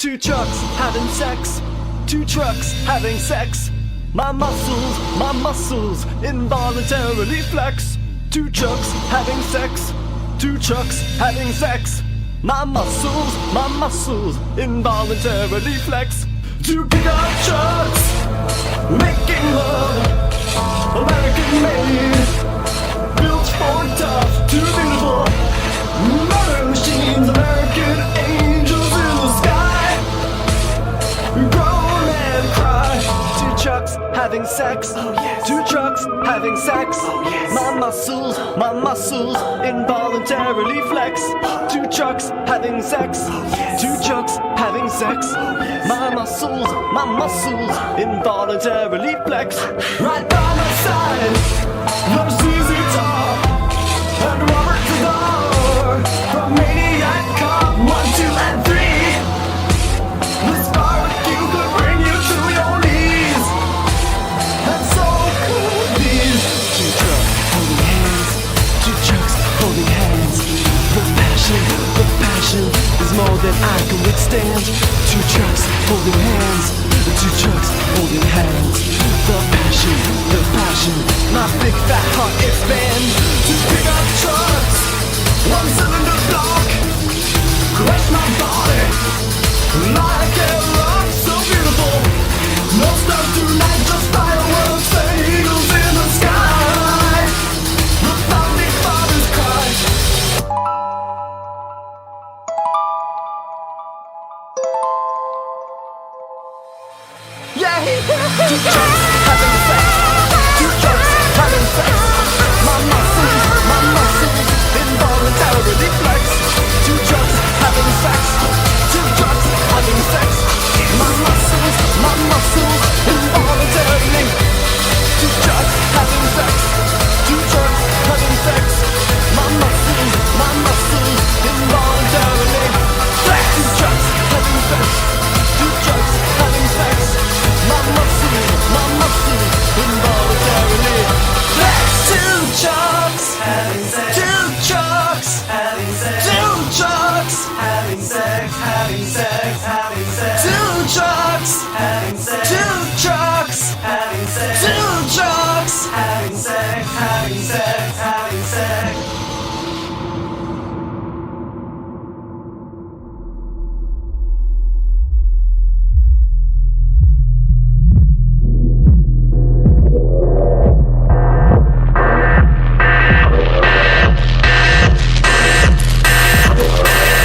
Two trucks having sex. Two trucks having sex. My muscles involuntarily flex. Two trucks having sex. Two trucks having sex. My muscles involuntarily flex. Two pickup trucks making love, American made, built for tough, too beautiful murder machines, American angels in the sky, groan and cry. Two trucks having sex. Oh, yes. Two trucks having sex. Oh, yes. My muscles involuntarily flex. Two trucks having sex. Oh, yes. Two trucks having sex. Oh, yes. My muscles involuntarily flex. Right by my side, there's ZZ Top and Robert Zadar from Maniac Cop 1, 2, and 3. This barbecue could bring you to your knees, and so could these. Two trucks holding hands. Two trucks holding hands. The passion is more than I can withstand. Two trucks holding hands. Two trucks holding hands. The passion, my big fat heart expands. Two pickup trucks, one cylinder block, crush my body like a rock so beautiful. No stars tonight, just fireworks and eagles in the sky. The founding fathers cry. Yeah, two trucks having sex. Two trucks having sex. My muscles involuntarily flex. Two trucks having sex. Two trucks having sex. My muscles involuntarily. Two trucks having sex. Two trucks having sex. My muscles involuntarily flex. Two trucks having sex. Two trucks having sex. My muscles involuntarily flex. Two trucks having sex. Two trucks having sex. Two trucks having sex. Having sex. Having sex. Two trucks having sex. Two trucks having sex. Two trucks having sex. Having sex.